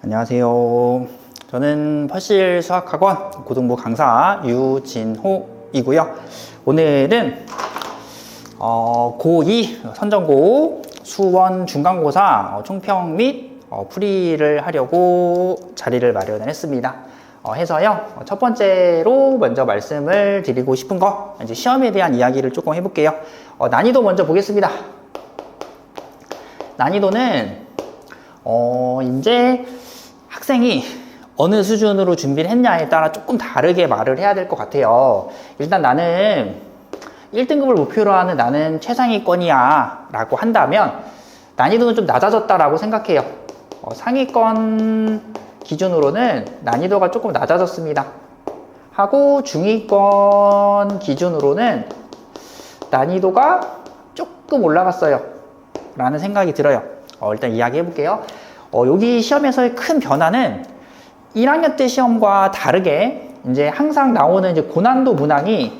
안녕하세요. 저는 퍼실 수학학원 고등부 강사 유진호이고요. 오늘은 고2 선전고 수원 중간고사 총평 및 풀이를 하려고 자리를 마련을 했습니다. 해서요, 첫 번째로 먼저 말씀을 드리고 싶은 거, 이제 시험에 대한 이야기를 조금 해볼게요. 난이도 먼저 보겠습니다. 난이도는 이제 학생이 어느 수준으로 준비를 했냐에 따라 조금 다르게 말을 해야 될 것 같아요. 일단 나는 1등급을 목표로 하는 나는 최상위권이야 라고 한다면 난이도는 좀 낮아졌다라고 생각해요. 상위권 기준으로는 난이도가 조금 낮아졌습니다. 하고 중위권 기준으로는 난이도가 조금 올라갔어요 라는 생각이 들어요. 일단 이야기해 볼게요. 여기 시험에서의 큰 변화는 1학년 때 시험과 다르게 이제 항상 나오는 이제 고난도 문항이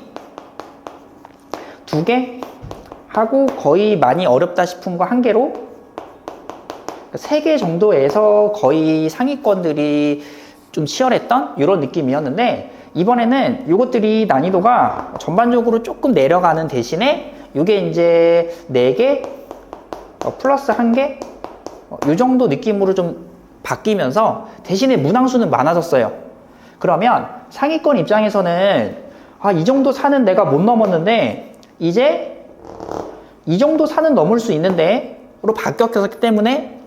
2개 하고 거의 많이 어렵다 싶은 거 1개로 3개 정도에서 거의 상위권들이 좀 치열했던 이런 느낌이었는데, 이번에는 이것들이 난이도가 전반적으로 조금 내려가는 대신에 이게 이제 4개 플러스 1개 이 정도 느낌으로 좀 바뀌면서 대신에 문항수는 많아졌어요. 그러면 상위권 입장에서는 이 정도 산은 내가 못 넘었는데 이제 이 정도 산은 넘을 수 있는데 로 바뀌었기 때문에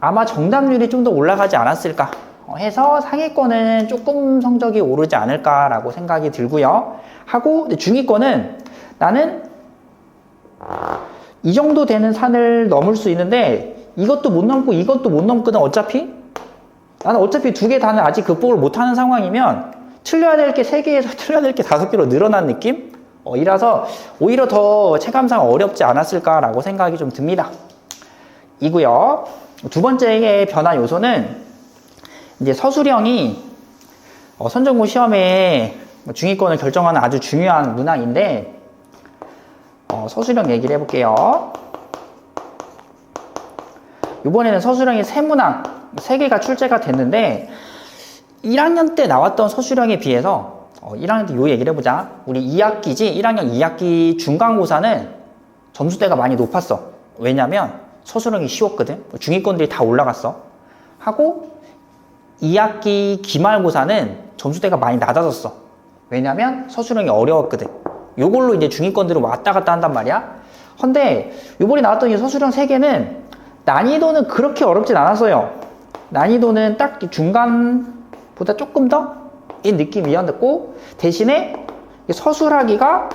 아마 정답률이 좀 더 올라가지 않았을까 해서 상위권은 조금 성적이 오르지 않을까라고 생각이 들고요. 하고 중위권은 나는 이 정도 되는 산을 넘을 수 있는데 이것도 못 넘고 이것도 못 넘거든. 나는 어차피 2개 다는 아직 극복을 못하는 상황이면 틀려야 될 게 3개에서 틀려야 될 게 5개로 늘어난 느낌? 이라서 오히려 더 체감상 어렵지 않았을까라고 생각이 좀 듭니다. 이고요. 두 번째의 변화 요소는 이제 서술형이 선전고 시험에 중위권을 결정하는 아주 중요한 문항인데 서술형 얘기를 해볼게요. 이번에는 서술형이 3문항 3개가 출제가 됐는데 1학년 때 나왔던 서술형에 비해서 1학년 때 요 얘기를 해보자. 우리 2학기지 1학년 2학기 중간고사는 점수대가 많이 높았어. 왜냐면 서술형이 쉬웠거든. 중위권들이 다 올라갔어. 하고 2학기 기말고사는 점수대가 많이 낮아졌어. 왜냐면 서술형이 어려웠거든. 요걸로 이제 중위권들을 왔다 갔다 한단 말이야. 근데 요번에 나왔던 이 서술형 3개는 난이도는 그렇게 어렵진 않았어요. 난이도는 딱 중간보다 조금 더 이 느낌이었고, 대신에 서술하기가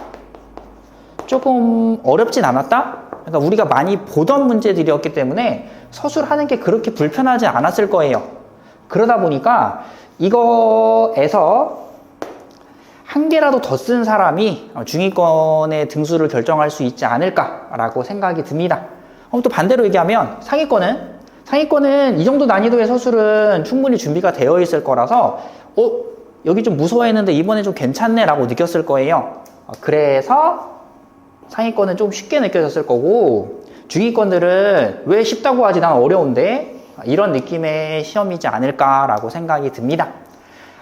조금 어렵진 않았다? 그러니까 우리가 많이 보던 문제들이었기 때문에 서술하는 게 그렇게 불편하지 않았을 거예요. 그러다 보니까 이거에서 1개라도 더 쓴 사람이 중위권의 등수를 결정할 수 있지 않을까라고 생각이 듭니다. 또 반대로 얘기하면 상위권은 이 정도 난이도의 서술은 충분히 준비가 되어 있을 거라서 여기 좀 무서워했는데 이번에 좀 괜찮네 라고 느꼈을 거예요. 그래서 상위권은 좀 쉽게 느껴졌을 거고 중위권들은 왜 쉽다고 하지 난 어려운데 이런 느낌의 시험이지 않을까라고 생각이 듭니다.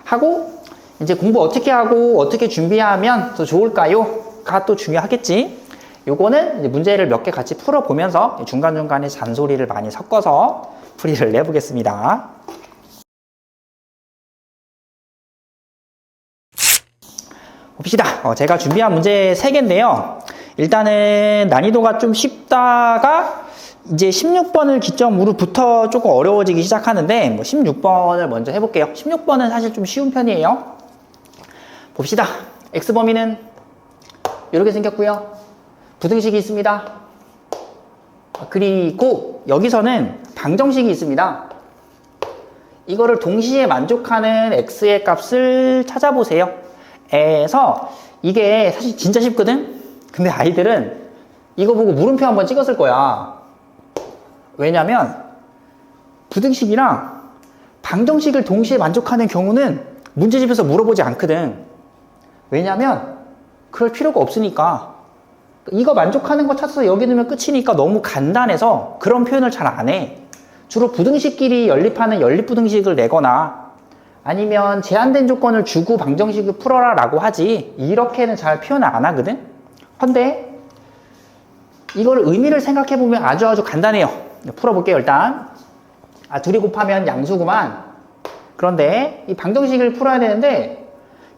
하고 이제 공부 어떻게 하고 어떻게 준비하면 더 좋을까요? 가 또 중요하겠지. 요거는 이제 문제를 몇 개 같이 풀어보면서 중간중간에 잔소리를 많이 섞어서 풀이를 내보겠습니다. 봅시다. 제가 준비한 문제 3개인데요. 일단은 난이도가 좀 쉽다가 이제 16번을 기점으로부터 조금 어려워지기 시작하는데 16번을 먼저 해볼게요. 16번은 사실 좀 쉬운 편이에요. 봅시다. X범위는 이렇게 생겼고요. 부등식이 있습니다. 그리고 여기서는 방정식이 있습니다. 이거를 동시에 만족하는 x의 값을 찾아보세요. 에서 이게 사실 진짜 쉽거든? 근데 아이들은 이거 보고 물음표 한번 찍었을 거야. 왜냐면 부등식이랑 방정식을 동시에 만족하는 경우는 문제집에서 물어보지 않거든. 왜냐면 그럴 필요가 없으니까. 이거 만족하는 거 찾아서 여기 넣으면 끝이니까 너무 간단해서 그런 표현을 잘 안 해. 주로 부등식끼리 연립하는 연립부등식을 내거나 아니면 제한된 조건을 주고 방정식을 풀어라 라고 하지 이렇게는 잘 표현을 안 하거든. 근데 이걸 의미를 생각해 보면 아주 간단해요. 풀어볼게요. 일단 둘이 곱하면 양수구만. 그런데 이 방정식을 풀어야 되는데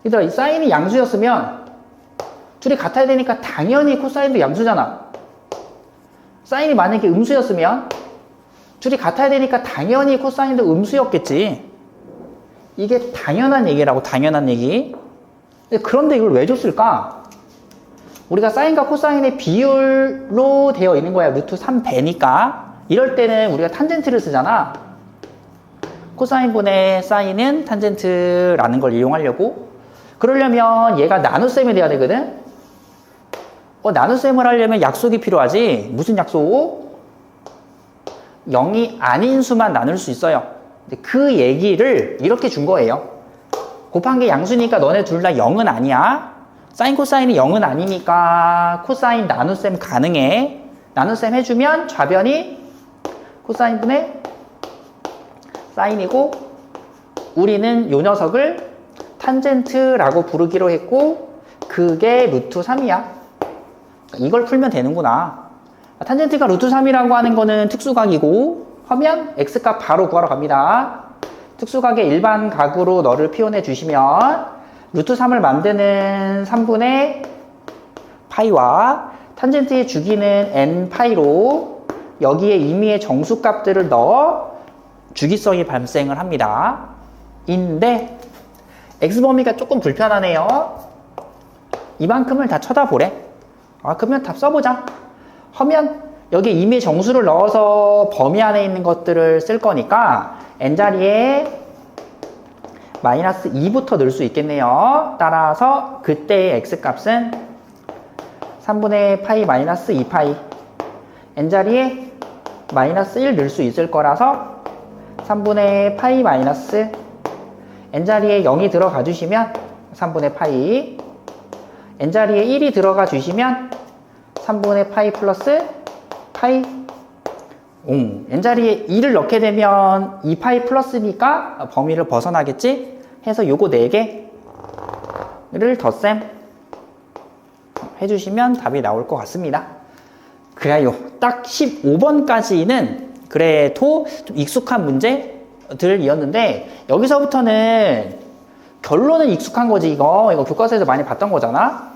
얘들아 이 사인이 양수였으면 둘이 같아야 되니까 당연히 코사인도 양수잖아. 사인이 만약에 음수였으면 둘이 같아야 되니까 당연히 코사인도 음수였겠지. 이게 당연한 얘기라고. 당연한 얘기. 그런데 이걸 왜 줬을까? 우리가 사인과 코사인의 비율로 되어 있는 거야. 루트 3배니까. 이럴 때는 우리가 탄젠트를 쓰잖아. 코사인분의 사인은 탄젠트라는 걸 이용하려고. 그러려면 얘가 나눗셈이 돼야 되거든. 나눗셈을 하려면 약속이 필요하지. 무슨 약속? 0이 아닌 수만 나눌 수 있어요. 그 얘기를 이렇게 준 거예요. 곱한 게 양수니까 너네 둘 다 0은 아니야. 사인 코사인이 0은 아니니까 코사인 나눗셈 가능해. 나눗셈 해주면 좌변이 코사인분의 사인이고 우리는 요 녀석을 탄젠트라고 부르기로 했고 그게 루트 3이야. 이걸 풀면 되는구나. 탄젠트가 루트 3이라고 하는 거는 특수각이고 하면 x값 바로 구하러 갑니다. 특수각의 일반 각으로 너를 표현해 주시면 루트 3을 만드는 3분의 파이와 탄젠트의 주기는 n파이로 여기에 임의의 정수값들을 넣어 주기성이 발생을 합니다. 인데 x범위가 조금 불편하네요. 이만큼을 다 쳐다보래. 그러면 답 써보자. 하면 여기 임의 정수를 넣어서 범위 안에 있는 것들을 쓸 거니까 n자리에 마이너스 2부터 넣을 수 있겠네요. 따라서 그때의 x값은 3분의 파이 마이너스 2파이 n자리에 마이너스 1 넣을 수 있을 거라서 3분의 파이 마이너스 n자리에 0이 들어가 주시면 3분의 파이 n자리에 1이 들어가 주시면 3분의 파이 플러스 파이 n자리에 2를 넣게 되면 2파이 플러스니까 범위를 벗어나겠지? 해서 요거 4개를 덧셈 해주시면 답이 나올 것 같습니다. 그래요. 딱 15번까지는 그래도 좀 익숙한 문제들이었는데 여기서부터는 결론은 익숙한 거지. 이거 교과서에서 많이 봤던 거잖아.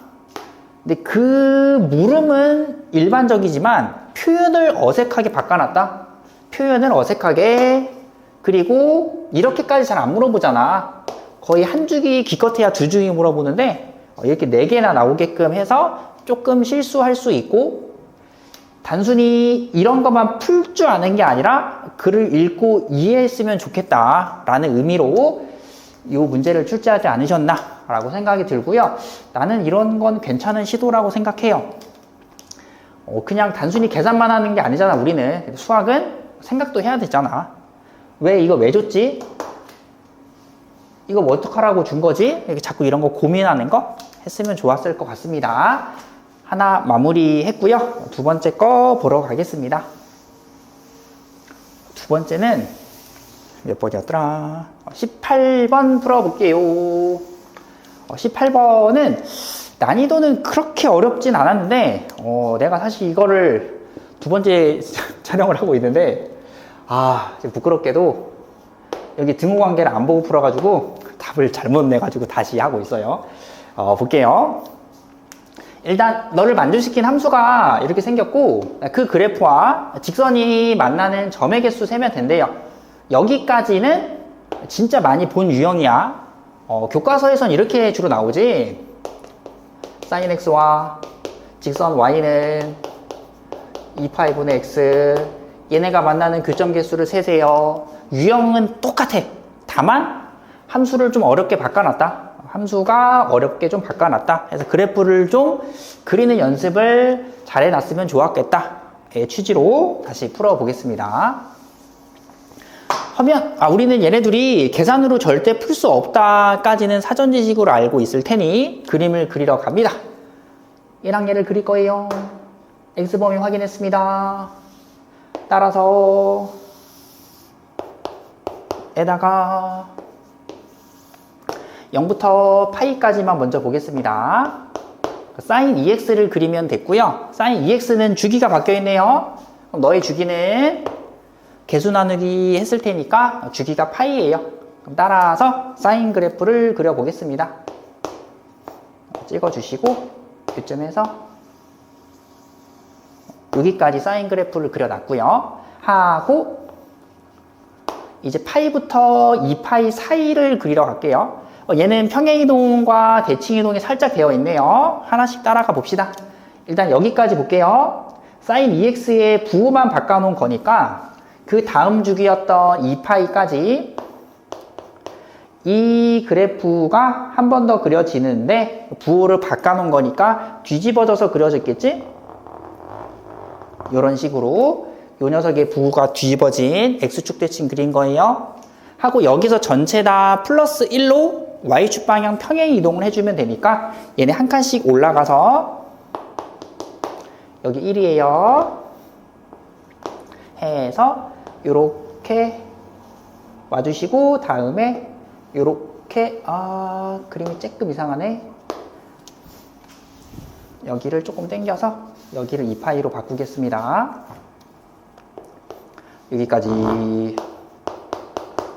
근데 그 물음은 일반적이지만 표현을 어색하게 바꿔놨다. 표현을 어색하게. 그리고 이렇게까지 잘 안 물어보잖아. 거의 한 주기 기껏해야 두 주기 물어보는데 이렇게 4개나 나오게끔 해서 조금 실수할 수 있고 단순히 이런 것만 풀 줄 아는 게 아니라 글을 읽고 이해했으면 좋겠다 라는 의미로 이 문제를 출제하지 않으셨나 라고 생각이 들고요. 나는 이런 건 괜찮은 시도라고 생각해요. 그냥 단순히 계산만 하는 게 아니잖아. 우리는 수학은 생각도 해야 되잖아. 이거 왜 줬지? 이거 뭐 어떡하라고 준 거지? 이렇게 자꾸 이런 거 고민하는 거 했으면 좋았을 것 같습니다. 하나 마무리 했고요. 두 번째 거 보러 가겠습니다. 두 번째는 몇 번이었더라? 18번 풀어볼게요. 18번은 난이도는 그렇게 어렵진 않았는데 내가 사실 이거를 두 번째 촬영을 하고 있는데 지금 부끄럽게도 여기 등호관계를 안 보고 풀어가지고 답을 잘못 내가지고 다시 하고 있어요. 볼게요. 일단 너를 만족시킨 함수가 이렇게 생겼고 그 그래프와 직선이 만나는 점의 개수 세면 된대요. 여기까지는 진짜 많이 본 유형이야. 교과서에선 이렇게 주로 나오지. sin x와 직선 y는 2파이분의 x 얘네가 만나는 교점 개수를 세세요. 유형은 똑같아. 다만 함수를 좀 어렵게 바꿔놨다. 함수가 어렵게 좀 바꿔놨다. 그래서 그래프를 좀 그리는 연습을 잘 해놨으면 좋았겠다. 취지로 다시 풀어보겠습니다. 하면 우리는 얘네들이 계산으로 절대 풀 수 없다까지는 사전 지식으로 알고 있을 테니 그림을 그리러 갑니다. 얘랑 얘를 그릴 거예요. x범위 확인했습니다. 따라서 에다가 0부터 파이까지만 먼저 보겠습니다. sin EX를 그리면 됐고요. sin EX는 주기가 바뀌어 있네요. 그럼 너의 주기는 개수 나누기 했을 테니까 주기가 파이예요. 그럼 따라서 사인 그래프를 그려보겠습니다. 찍어주시고 이쯤에서 여기까지 사인 그래프를 그려놨고요. 하고 이제 파이부터 2파이 사이를 그리러 갈게요. 얘는 평행이동과 대칭이동이 살짝 되어 있네요. 하나씩 따라가 봅시다. 일단 여기까지 볼게요. sin EX의 부호만 바꿔놓은 거니까 그 다음 주기였던 2파이까지 이 그래프가 한 번 더 그려지는데 부호를 바꿔놓은 거니까 뒤집어져서 그려졌겠지? 이런 식으로 이 녀석의 부호가 뒤집어진 X축 대칭 그린 거예요. 하고 여기서 전체 다 플러스 1로 Y축 방향 평행 이동을 해주면 되니까 얘네 한 칸씩 올라가서 여기 1이에요. 해서 요렇게 와주시고 다음에 요렇게 그림이 조금 이상하네. 여기를 조금 당겨서 여기를 2파이로 바꾸겠습니다. 여기까지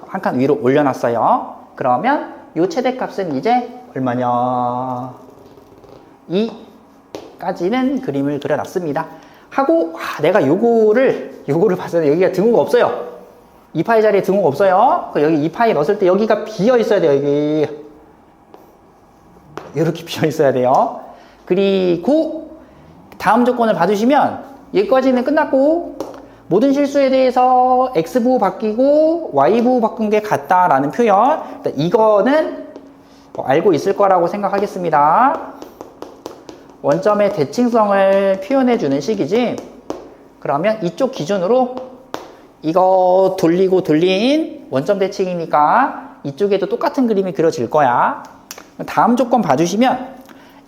한 칸 위로 올려놨어요. 그러면 요 최대값은 이제 얼마냐? 2까지는 그림을 그려놨습니다. 하고 내가 요거를 봤을 때 여기가 등호가 없어요. 2파이 자리에 등호가 없어요. 여기 2파이 넣었을 때 여기가 비어 있어야 돼요. 여기 이렇게 비어 있어야 돼요. 그리고 다음 조건을 봐주시면 여기까지는 끝났고 모든 실수에 대해서 X부호 바뀌고 Y부호 바꾼 게 같다라는 표현, 이거는 알고 있을 거라고 생각하겠습니다. 원점의 대칭성을 표현해 주는 식이지. 그러면 이쪽 기준으로 이거 돌리고 돌린 원점 대칭이니까 이쪽에도 똑같은 그림이 그려질 거야. 다음 조건 봐주시면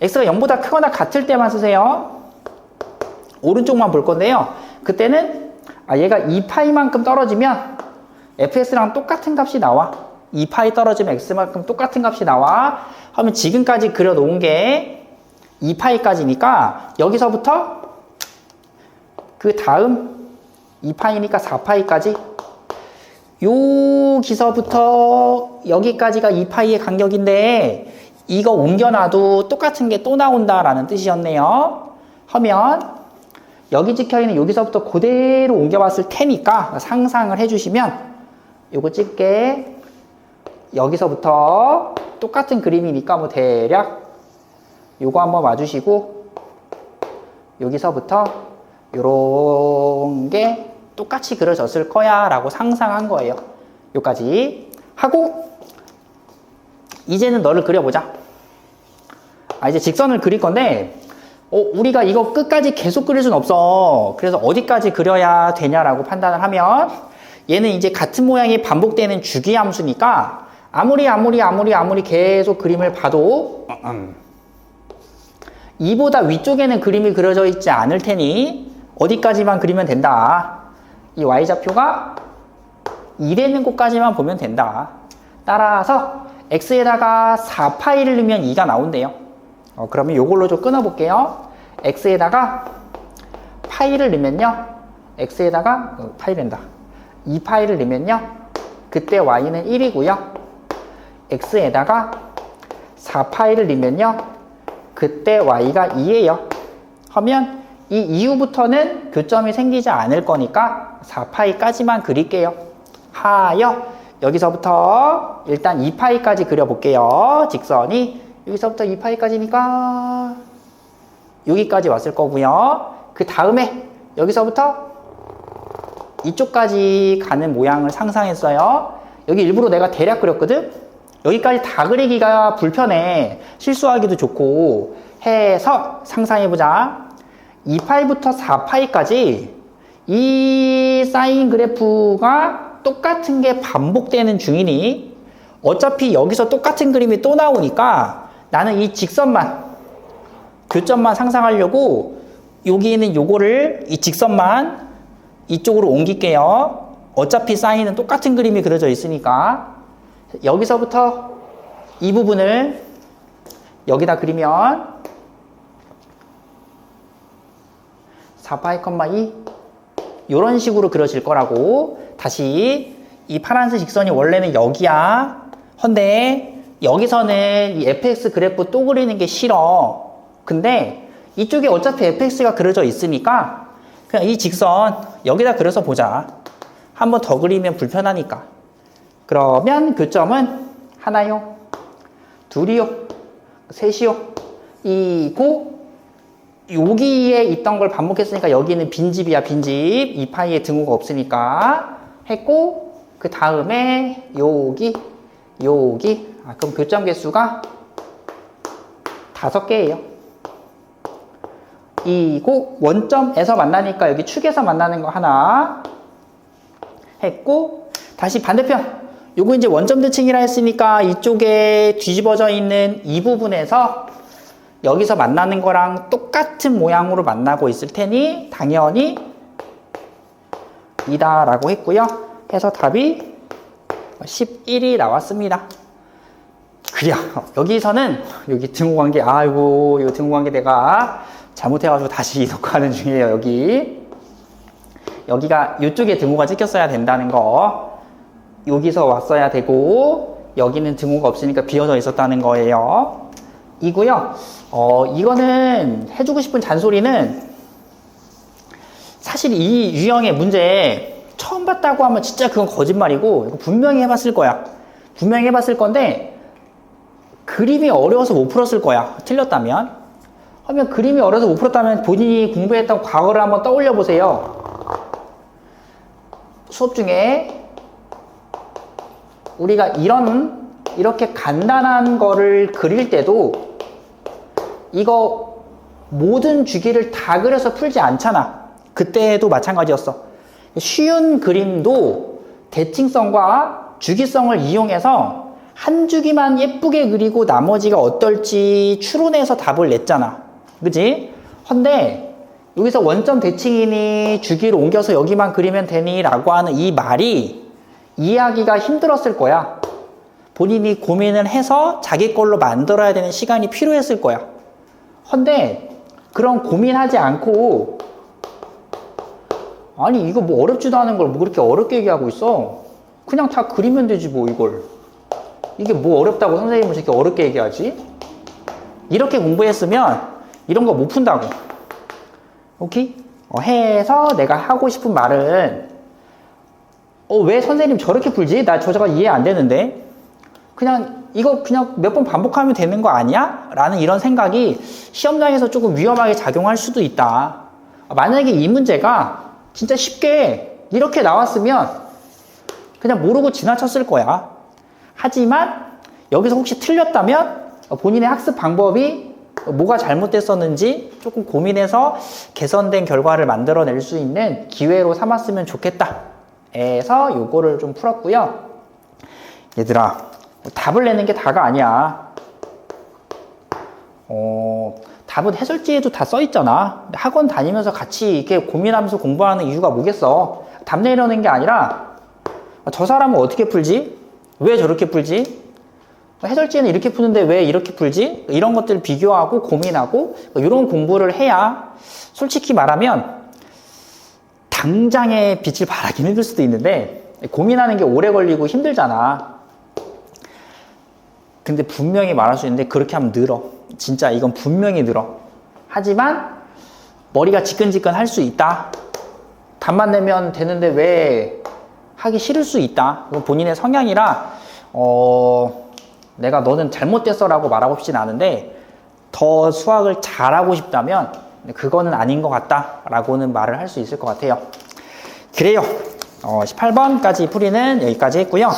X가 0보다 크거나 같을 때만 쓰세요. 오른쪽만 볼 건데요. 그때는 얘가 2파이만큼 떨어지면 fs랑 똑같은 값이 나와. 2파이 떨어지면 x만큼 똑같은 값이 나와. 하면 지금까지 그려놓은 게 2파이까지니까 여기서부터 그 다음 2파이니까 4파이까지 여기서부터 여기까지가 2파이의 간격인데 이거 옮겨놔도 똑같은 게 또 나온다라는 뜻이었네요. 하면 여기 찍혀있는 여기서부터 그대로 옮겨봤을 테니까 상상을 해주시면 요거 찍게 여기서부터 똑같은 그림이니까 뭐 대략 요거 한번 와주시고 여기서부터 요런 게 똑같이 그려졌을 거야 라고 상상한 거예요. 요까지 하고 이제는 너를 그려보자. 이제 직선을 그릴 건데 우리가 이거 끝까지 계속 그릴 순 없어. 그래서 어디까지 그려야 되냐라고 판단을 하면 얘는 이제 같은 모양이 반복되는 주기 함수니까 아무리 계속 그림을 봐도 이보다 위쪽에는 그림이 그려져 있지 않을 테니 어디까지만 그리면 된다. 이 y좌표가 2 되는 곳까지만 보면 된다. 따라서 x에다가 4파이를 넣으면 2가 나온대요. 그러면 이걸로 좀 끊어볼게요. x에다가 파이를 넣으면요. x에다가 파이를 넣는다. 2파이를 넣으면요. 그때 y는 1이고요. x에다가 4파이를 넣으면요. 그때 y가 2예요. 하면 이 이후부터는 교점이 생기지 않을 거니까 4파이까지만 그릴게요. 하여 여기서부터 일단 2파이까지 그려볼게요. 직선이 여기서부터 2파이까지니까 여기까지 왔을 거고요. 그 다음에 여기서부터 이쪽까지 가는 모양을 상상했어요. 여기 일부러 내가 대략 그렸거든. 여기까지 다 그리기가 불편해. 실수하기도 좋고 해서 상상해보자. 2파이부터 4파이까지 이 사인 그래프가 똑같은 게 반복되는 중이니 어차피 여기서 똑같은 그림이 또 나오니까 나는 이 직선만 교점만 상상하려고 여기 있는 요거를 이 직선만 이쪽으로 옮길게요. 어차피 사인은 똑같은 그림이 그려져 있으니까 여기서부터 이 부분을 여기다 그리면 4파이, 이런 식으로 그려질 거라고. 다시 이 파란색 직선이 원래는 여기야. 헌데 여기서는 이 fx 그래프 또 그리는 게 싫어. 근데 이쪽에 어차피 fx가 그려져 있으니까 그냥 이 직선 여기다 그려서 보자. 한 번 더 그리면 불편하니까. 그러면 교점은 하나요, 둘이요, 셋이요, 이고 여기에 있던 걸 반복했으니까 여기는 빈집이야, 빈집. 2파이에 등호가 없으니까 했고, 그 다음에 여기 그럼 교점 개수가 5개예요. 이고 원점에서 만나니까 여기 축에서 만나는 거 하나 했고, 다시 반대편 요거 이제 원점 대칭이라 했으니까 이쪽에 뒤집어져 있는 이 부분에서 여기서 만나는 거랑 똑같은 모양으로 만나고 있을 테니 당연히 이다 라고 했고요. 해서 답이 11이 나왔습니다. 그래요. 여기서는 여기 등호관계, 아이고 이 등호관계 내가 잘못해가지고 다시 녹화하는 중이에요. 여기가 이쪽에 등호가 찍혔어야 된다는 거, 여기서 왔어야 되고 여기는 등호가 없으니까 비어져 있었다는 거예요. 이고요. 이거는 해주고 싶은 잔소리는, 사실 이 유형의 문제 처음 봤다고 하면 진짜 그건 거짓말이고, 이거 분명히 해봤을 거야. 분명히 해봤을 건데 그림이 어려워서 못 풀었을 거야. 틀렸다면. 하면 그림이 어려워서 못 풀었다면 본인이 공부했던 과거를 한번 떠올려 보세요. 수업 중에 우리가 이렇게 간단한 거를 그릴 때도 이거 모든 주기를 다 그려서 풀지 않잖아. 그때도 마찬가지였어. 쉬운 그림도 대칭성과 주기성을 이용해서 한 주기만 예쁘게 그리고 나머지가 어떨지 추론해서 답을 냈잖아. 그치? 근데 여기서 원점 대칭이니 주기를 옮겨서 여기만 그리면 되니 라고 하는 이 말이 이해하기가 힘들었을 거야. 본인이 고민을 해서 자기 걸로 만들어야 되는 시간이 필요했을 거야. 근데 그런 고민하지 않고, 아니 이거 뭐 어렵지도 않은 걸 뭐 그렇게 어렵게 얘기하고 있어. 그냥 다 그리면 되지 뭐 이걸. 이게 뭐 어렵다고 선생님은 저렇게 어렵게 얘기하지? 이렇게 공부했으면 이런 거 못 푼다고. 오케이? 해서 내가 하고 싶은 말은, 왜 선생님 저렇게 풀지? 나 저자가 이해 안 되는데. 이거 그냥 몇 번 반복하면 되는 거 아니야? 라는 이런 생각이 시험장에서 조금 위험하게 작용할 수도 있다. 만약에 이 문제가 진짜 쉽게 이렇게 나왔으면 그냥 모르고 지나쳤을 거야. 하지만 여기서 혹시 틀렸다면 본인의 학습 방법이 뭐가 잘못됐었는지 조금 고민해서 개선된 결과를 만들어낼 수 있는 기회로 삼았으면 좋겠다 해서 요거를 좀 풀었고요. 얘들아, 답을 내는 게 다가 아니야. 답은 해설지에도 다 써있잖아. 학원 다니면서 같이 이렇게 고민하면서 공부하는 이유가 뭐겠어? 답 내려는 게 아니라 저 사람은 어떻게 풀지? 왜 저렇게 풀지? 해설지는 이렇게 푸는데 왜 이렇게 풀지? 이런 것들을 비교하고 고민하고 이런 공부를 해야, 솔직히 말하면 당장의 빛을 발하기 힘들 수도 있는데 고민하는 게 오래 걸리고 힘들잖아. 근데 분명히 말할 수 있는데 그렇게 하면 늘어. 진짜 이건 분명히 늘어. 하지만 머리가 지끈지끈 할 수 있다. 답만 내면 되는데 왜 하기 싫을 수 있다. 이건 본인의 성향이라 내가 너는 잘못됐어 라고 말하고 싶진 않은데, 더 수학을 잘하고 싶다면 그거는 아닌 것 같다 라고는 말을 할 수 있을 것 같아요. 그래요. 18번까지 풀이는 여기까지 했고요.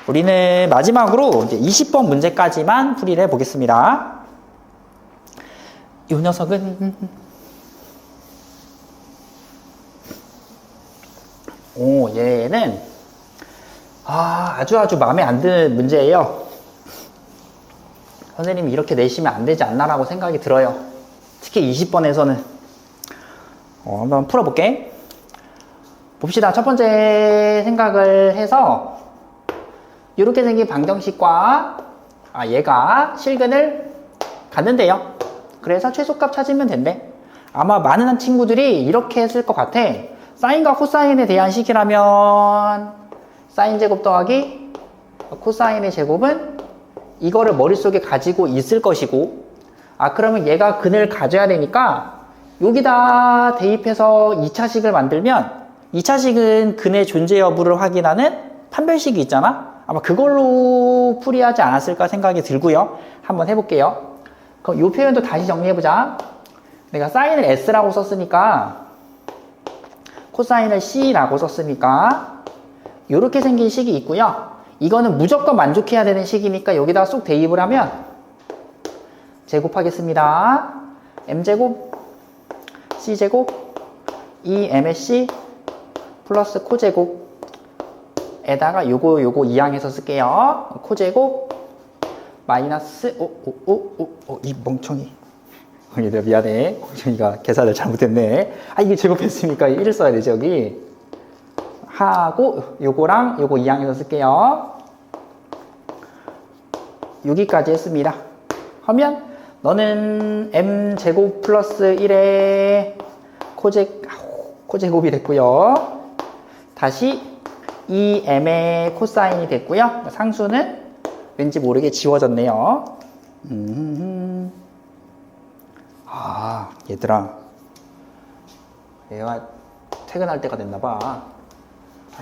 우리는 마지막으로 이제 20번 문제까지만 풀이를 해보겠습니다. 이 녀석은 얘는 아주 마음에 안 드는 문제예요. 선생님이 이렇게 내시면 안 되지 않나라고 생각이 들어요. 특히 20번에서는 한번 풀어볼게. 봅시다. 첫 번째 생각을 해서 이렇게 생긴 방정식과 얘가 실근을 갖는데요. 그래서 최소값 찾으면 된대. 아마 많은 친구들이 이렇게 했을 것 같아. 사인과 코사인에 대한 식이라면 사인 제곱 더하기 코사인의 제곱은 이거를 머릿속에 가지고 있을 것이고, 그러면 얘가 근을 가져야 되니까 여기다 대입해서 2차식을 만들면 2차식은 근의 존재 여부를 확인하는 판별식이 있잖아. 아마 그걸로 풀이하지 않았을까 생각이 들고요. 한번 해볼게요. 그럼 이 표현도 다시 정리해보자. 내가 사인을 S라고 썼으니까 코사인을 C라고 썼으니까 이렇게 생긴 식이 있고요. 이거는 무조건 만족해야 되는 식이니까 여기다 쏙 대입을 하면 제곱하겠습니다. M제곱 C제곱 2MSC 플러스 코제곱에다가 요거 2항에서 쓸게요. 코제곱 마이너스 이 멍청이 얘들아 미안해. 공정이가 계산을 잘못했네. 이게 제곱했으니까 1을 써야 되지 여기. 하고 요거랑 요거 2항에서 쓸게요. 여기까지 했습니다. 하면 너는 m제곱 플러스 1의 코제곱이 됐고요. 다시 2m의 코사인이 됐고요. 상수는 왠지 모르게 지워졌네요. 얘들아, 얘가 퇴근할 때가 됐나봐.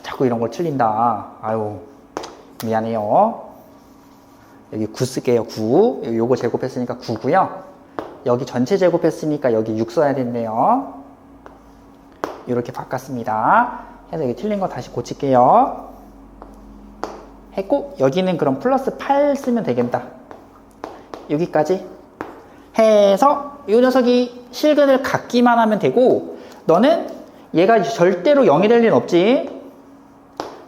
자꾸 이런 걸 틀린다. 아유, 미안해요. 여기 9 쓸게요. 9. 요거 제곱했으니까 9고요. 여기 전체 제곱했으니까 여기 6 써야 됐네요. 이렇게 바꿨습니다. 해서 여기 틀린 거 다시 고칠게요. 했고, 여기는 그럼 플러스 8 쓰면 되겠다. 여기까지 해서 이 녀석이 실근을 갖기만 하면 되고, 너는 얘가 절대로 0이 될 리는 없지.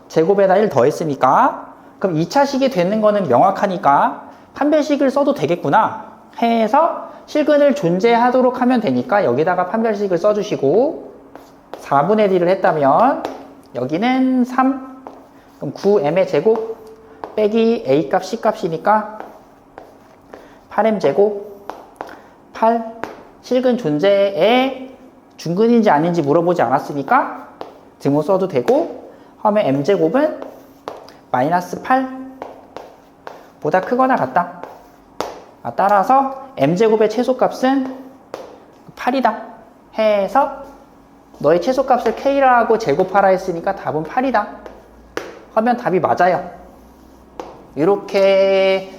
제곱에다 1 더했으니까. 그럼 2차식이 되는 거는 명확하니까 판별식을 써도 되겠구나 해서 실근을 존재하도록 하면 되니까 여기다가 판별식을 써주시고, 4분의 D를 했다면 여기는 3, 그럼 9m의 제곱 빼기 A값 C값이니까 8m 제곱 8, 실근 존재에 중근인지 아닌지 물어보지 않았으니까 등호 써도 되고, 하면 m제곱은 마이너스 8 보다 크거나 같다. 따라서 m제곱의 최소값은 8이다 해서 너의 최소값을 k라고 제곱하라 했으니까 답은 8이다 하면 답이 맞아요. 이렇게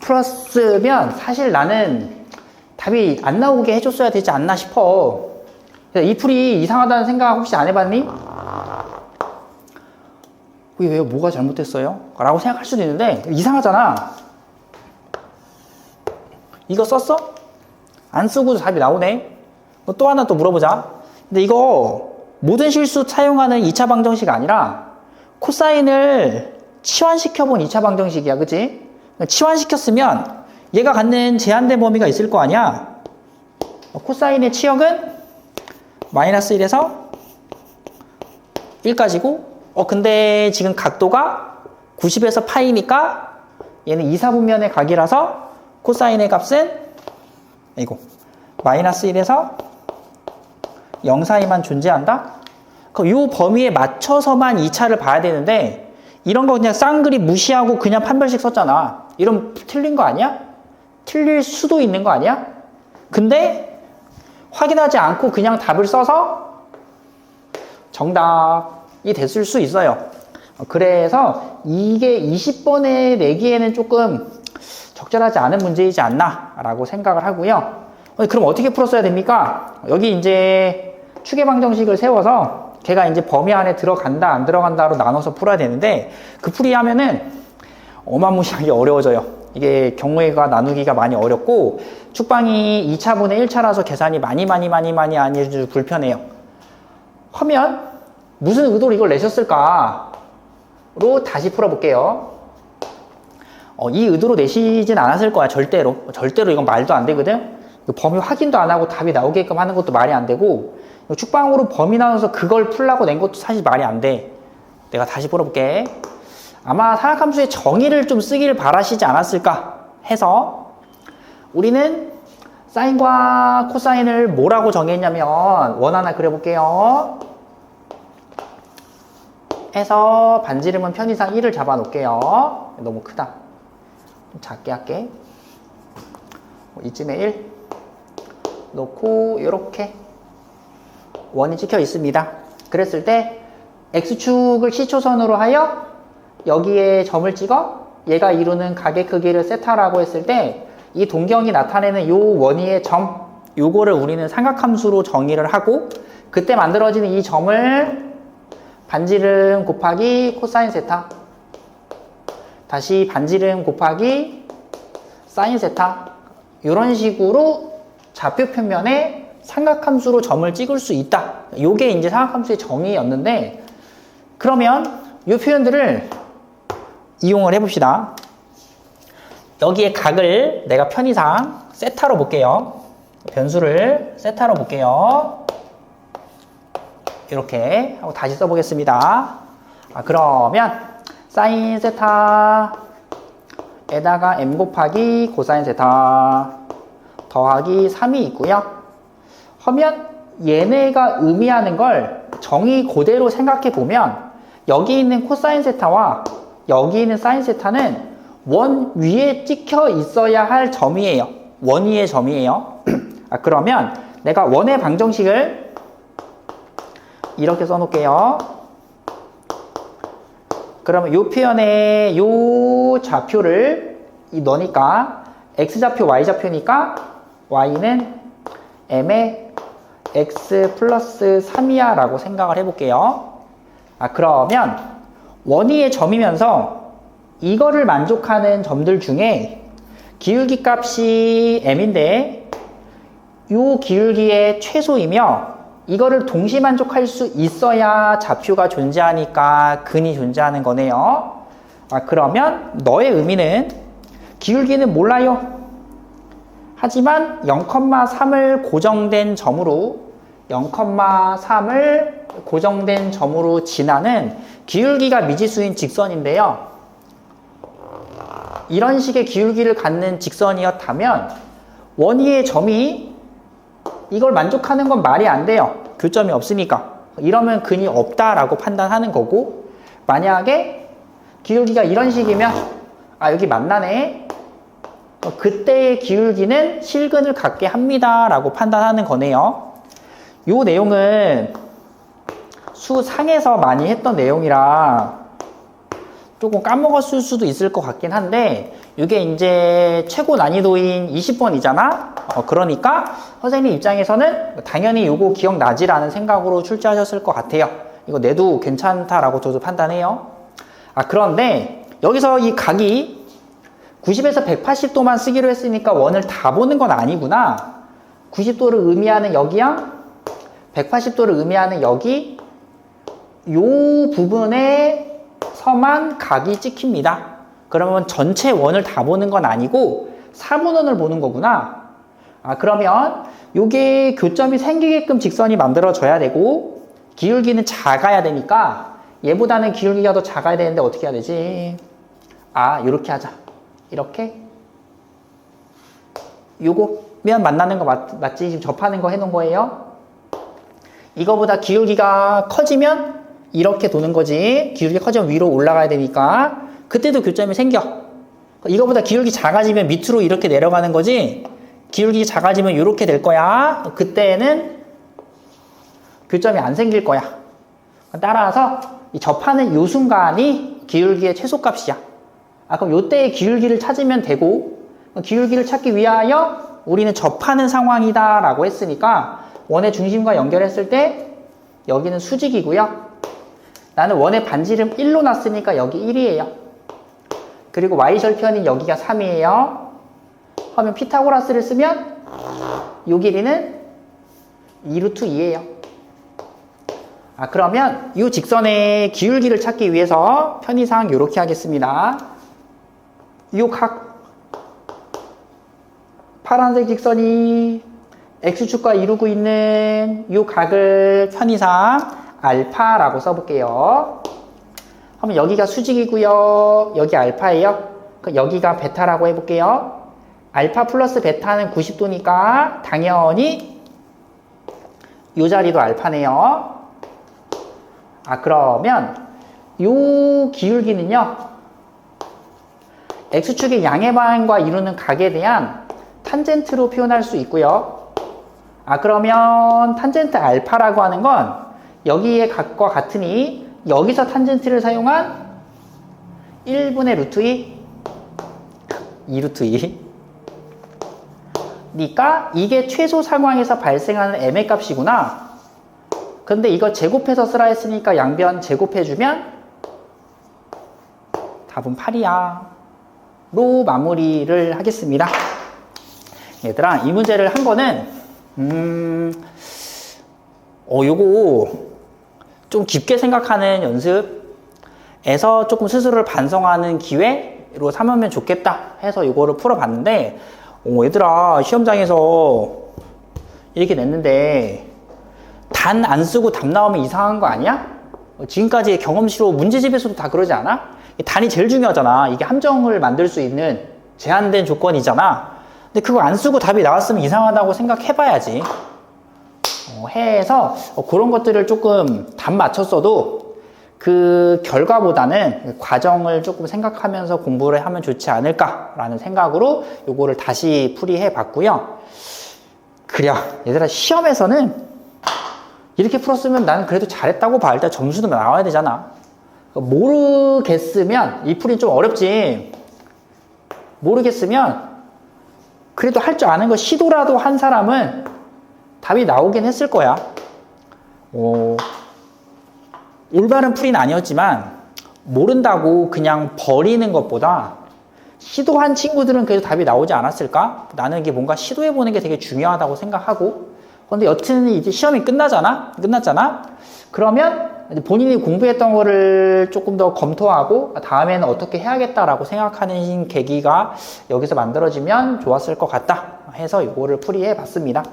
풀었으면 사실 나는 답이 안 나오게 해줬어야 되지 않나 싶어. 이 풀이 이상하다는 생각 혹시 안 해봤니? 왜요? 뭐가 잘못됐어요? 라고 생각할 수도 있는데 이상하잖아. 이거 썼어? 안 쓰고도 답이 나오네. 또 하나 또 물어보자. 근데 이거 모든 실수 사용하는 2차 방정식 아니라 코사인을 치환시켜본 2차 방정식이야. 그치? 치환시켰으면 얘가 갖는 제한된 범위가 있을 거 아니야. 코사인의 치역은 마이너스 1에서 1까지고, 근데 지금 각도가 90에서 파이니까 얘는 2, 4분면의 각이라서 코사인의 값은 이거 마이너스 1에서 0 사이만 존재한다? 그럼 이 범위에 맞춰서만 2차를 봐야 되는데 이런 거 그냥 쌍그리 무시하고 그냥 판별식 썼잖아. 이러면 틀린 거 아니야? 틀릴 수도 있는 거 아니야? 근데 확인하지 않고 그냥 답을 써서 정답이 됐을 수 있어요. 그래서 이게 20번에 내기에는 조금 적절하지 않은 문제이지 않나 라고 생각을 하고요. 그럼 어떻게 풀었어야 됩니까? 여기 이제 추계방정식을 세워서 걔가 이제 범위 안에 들어간다 안 들어간다로 나눠서 풀어야 되는데, 그 풀이하면은 어마무시하게 어려워져요. 이게 경우가 나누기가 많이 어렵고 축방이 2차분의 1차라서 계산이 많이 아주 불편해요. 하면 무슨 의도로 이걸 내셨을까로 다시 풀어볼게요. 이 의도로 내시진 않았을 거야. 절대로 이건 말도 안 되거든. 범위 확인도 안 하고 답이 나오게끔 하는 것도 말이 안 되고, 축방으로 범위 나눠서 그걸 풀라고 낸 것도 사실 말이 안 돼. 내가 다시 풀어볼게. 아마 사각함수의 정의를 좀 쓰길 바라시지 않았을까 해서 우리는 사인과 코사인을 뭐라고 정했냐면 원 하나 그려볼게요. 해서 반지름은 편의상 1을 잡아 놓을게요. 너무 크다. 좀 작게 할게. 이쯤에 1 놓고 이렇게 원이 찍혀 있습니다. 그랬을 때 X축을 C초선으로 하여 여기에 점을 찍어 얘가 이루는 가게 크기를 세타라고 했을 때 이 동경이 나타내는 요 원위의 점 요거를 우리는 삼각함수로 정의를 하고 그때 만들어지는 이 점을 반지름 곱하기 코사인 세타 다시 반지름 곱하기 사인 세타 이런 식으로 좌표 평면에 삼각함수로 점을 찍을 수 있다. 요게 이제 삼각함수의 정의였는데 그러면 이 표현들을 이용을 해봅시다. 여기에 각을 내가 편의상 세타로 볼게요. 변수를 세타로 볼게요. 이렇게 하고 다시 써보겠습니다. 그러면 사인 세타에다가 m 곱하기 코사인 세타 더하기 3이 있고요. 하면 얘네가 의미하는 걸 정의 그대로 생각해 보면 여기 있는 코사인 세타와 여기 있는 사인 세타는 원 위에 찍혀 있어야 할 점이에요. 원 위의 점이에요. 그러면 내가 원의 방정식을 이렇게 써놓을게요. 그러면 이 표현에 이 좌표를 넣으니까 x좌표, y좌표니까 y는 m의 x 플러스 3이야 라고 생각을 해볼게요. 그러면 원위의 점이면서 이거를 만족하는 점들 중에 기울기 값이 m인데 이 기울기의 최소이며 이거를 동시 만족할 수 있어야 좌표가 존재하니까 근이 존재하는 거네요. 그러면 너의 의미는 기울기는 몰라요. 하지만 0,3을 고정된 점으로 0,3을 고정된 점으로 지나는 기울기가 미지수인 직선인데요. 이런 식의 기울기를 갖는 직선이었다면 원위의 점이 이걸 만족하는 건 말이 안 돼요. 교점이 없으니까. 이러면 근이 없다라고 판단하는 거고 만약에 기울기가 이런 식이면 여기 만나네. 그때의 기울기는 실근을 갖게 합니다 라고 판단하는 거네요. 이 내용은 수상에서 많이 했던 내용이라 조금 까먹었을 수도 있을 것 같긴 한데 이게 이제 최고 난이도인 20번이잖아. 그러니까 선생님 입장에서는 당연히 이거 기억나지라는 생각으로 출제하셨을 것 같아요. 이거 내도 괜찮다라고 저도 판단해요. 그런데 여기서 이 각이 90에서 180도만 쓰기로 했으니까 원을 다 보는 건 아니구나. 90도를 의미하는 여기랑 180도를 의미하는 여기 요 부분에서만 각이 찍힙니다. 그러면 전체 원을 다 보는 건 아니고 4분원을 보는 거구나. 그러면 요게 교점이 생기게끔 직선이 만들어져야 되고 기울기는 작아야 되니까 얘보다는 기울기가 더 작아야 되는데 어떻게 해야 되지? 요렇게 하자. 이렇게 요거면 만나는 거 맞지? 지금 접하는 거 해놓은 거예요. 이거보다 기울기가 커지면 이렇게 도는 거지. 기울기가 커지면 위로 올라가야 되니까 그때도 교점이 생겨. 이거보다 기울기 작아지면 밑으로 이렇게 내려가는 거지. 기울기 작아지면 이렇게 될 거야. 그때는 교점이 안 생길 거야. 따라서 이 접하는 요 순간이 기울기의 최소값이야. 그럼 요때의 기울기를 찾으면 되고 기울기를 찾기 위하여 우리는 접하는 상황이다 라고 했으니까 원의 중심과 연결했을 때 여기는 수직이고요. 나는 원의 반지름 1로 놨으니까 여기 1이에요. 그리고 y절편인 여기가 3이에요. 하면 피타고라스를 쓰면 요 길이는 2루트 2예요. 그러면 이 직선의 기울기를 찾기 위해서 편의상 이렇게 하겠습니다. 이 각 파란색 직선이 X축과 이루고 있는 이 각을 편의상 알파라고 써볼게요. 그러면 여기가 수직이고요. 여기 알파예요. 여기가 베타라고 해볼게요. 알파 플러스 베타는 90도니까 당연히 이 자리도 알파네요. 그러면 이 기울기는요. X축의 양의 방향과 이루는 각에 대한 탄젠트로 표현할 수 있고요. 그러면 탄젠트 알파라고 하는 건 여기의 각과 같으니 여기서 탄젠트를 사용한 1분의 루트 2, 2루트 2. 그러니까 이게 최소 상황에서 발생하는 m의 값이구나. 근데 이거 제곱해서 쓰라 했으니까 양변 제곱해주면 답은 8이야. 로 마무리를 하겠습니다. 얘들아, 이 문제를 한 거는 요거 좀 깊게 생각하는 연습에서 조금 스스로를 반성하는 기회로 삼으면 좋겠다 해서 이거를 풀어봤는데, 얘들아, 시험장에서 이렇게 냈는데 단 안 쓰고 답 나오면 이상한 거 아니야? 지금까지의 경험치로 문제집에서도 다 그러지 않아? 단이 제일 중요하잖아. 이게 함정을 만들 수 있는 제한된 조건이잖아. 근데 그거 안 쓰고 답이 나왔으면 이상하다고 생각해봐야지. 해서 그런 것들을 조금 답 맞췄어도 그 결과보다는 과정을 조금 생각하면서 공부를 하면 좋지 않을까라는 생각으로 요거를 다시 풀이해 봤고요. 그래, 얘들아, 시험에서는 이렇게 풀었으면 나는 그래도 잘했다고 봐. 일단 점수도 나와야 되잖아. 모르겠으면, 이 풀이 좀 어렵지. 모르겠으면 그래도 할 줄 아는 거 시도라도 한 사람은 답이 나오긴 했을 거야. 올바른 풀이는 아니었지만 모른다고 그냥 버리는 것보다 시도한 친구들은 그래도 답이 나오지 않았을까? 나는 이게 뭔가 시도해보는 게 되게 중요하다고 생각하고, 근데 여튼 이제 시험이 끝났잖아? 그러면 본인이 공부했던 거를 조금 더 검토하고 다음에는 어떻게 해야겠다라고 생각하는 계기가 여기서 만들어지면 좋았을 것 같다 해서 이거를 풀이해 봤습니다.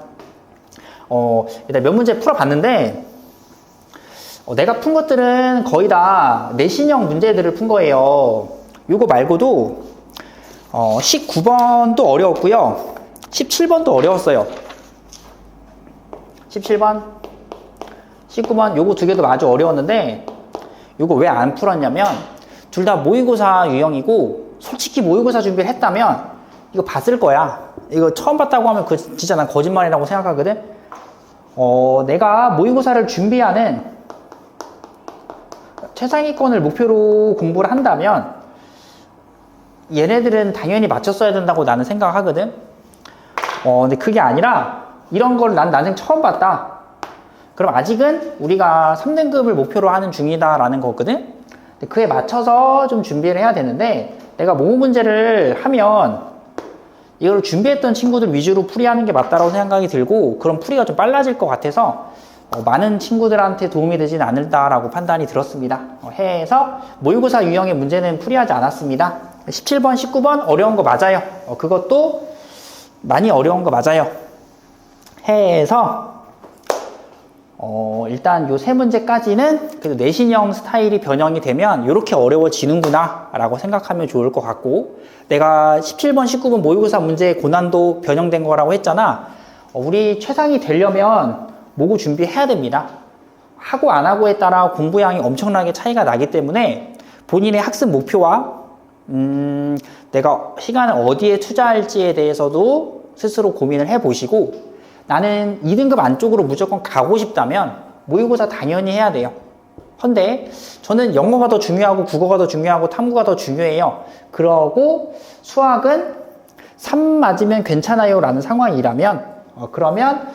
일단 몇 문제 풀어봤는데, 내가 푼 것들은 거의 다 내신형 문제들을 푼 거예요. 이거 말고도 19번도 어려웠고요. 17번도 어려웠어요. 17번, 19번 요거 두 개도 아주 어려웠는데, 요거 왜 안 풀었냐면 둘 다 모의고사 유형이고, 솔직히 모의고사 준비를 했다면 이거 봤을 거야. 이거 처음 봤다고 하면 진짜 난 거짓말이라고 생각하거든. 내가 모의고사를 준비하는 최상위권을 목표로 공부를 한다면 얘네들은 당연히 맞췄어야 된다고 나는 생각하거든. 근데 그게 아니라 이런 걸 난 난생 처음 봤다. 그럼 아직은 우리가 3등급을 목표로 하는 중이다라는 거거든. 그에 맞춰서 좀 준비를 해야 되는데, 내가 모의 문제를 하면 이걸 준비했던 친구들 위주로 풀이하는 게 맞다고 생각이 들고, 그럼 풀이가 좀 빨라질 것 같아서 많은 친구들한테 도움이 되진 않을다라고 판단이 들었습니다. 해서 모의고사 유형의 문제는 풀이하지 않았습니다. 17번, 19번 어려운 거 맞아요. 그것도 많이 어려운 거 맞아요. 해서 일단 요 세 문제까지는 그래도 내신형 스타일이 변형이 되면 이렇게 어려워지는구나 라고 생각하면 좋을 것 같고, 내가 17번, 19번 모의고사 문제의 고난도 변형된 거라고 했잖아. 우리 최상이 되려면 모고 준비해야 됩니다. 하고 안 하고에 따라 공부량이 엄청나게 차이가 나기 때문에 본인의 학습 목표와 내가 시간을 어디에 투자할지에 대해서도 스스로 고민을 해보시고, 나는 2등급 안쪽으로 무조건 가고 싶다면 모의고사 당연히 해야 돼요. 근데 저는 영어가 더 중요하고 국어가 더 중요하고 탐구가 더 중요해요. 그러고 수학은 3 맞으면 괜찮아요 라는 상황이라면 그러면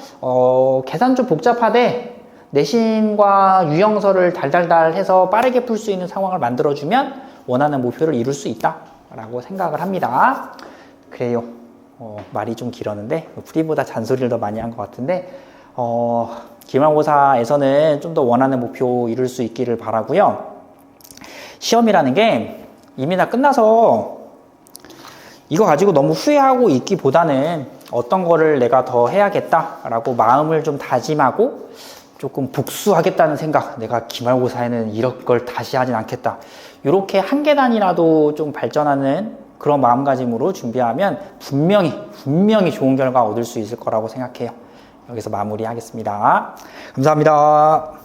계산 좀 복잡하되 내신과 유형서를 달달달 해서 빠르게 풀 수 있는 상황을 만들어주면 원하는 목표를 이룰 수 있다 라고 생각을 합니다. 그래요. 말이 좀 길었는데 풀이보다 잔소리를 더 많이 한 것 같은데, 기말고사에서는 좀 더 원하는 목표 이룰 수 있기를 바라고요. 시험이라는 게 이미 다 끝나서 이거 가지고 너무 후회하고 있기보다는 어떤 거를 내가 더 해야겠다라고 마음을 좀 다짐하고 조금 복수하겠다는 생각, 내가 기말고사에는 이런 걸 다시 하진 않겠다. 이렇게 한 계단이라도 좀 발전하는 그런 마음가짐으로 준비하면 분명히 좋은 결과 얻을 수 있을 거라고 생각해요. 여기서 마무리하겠습니다. 감사합니다.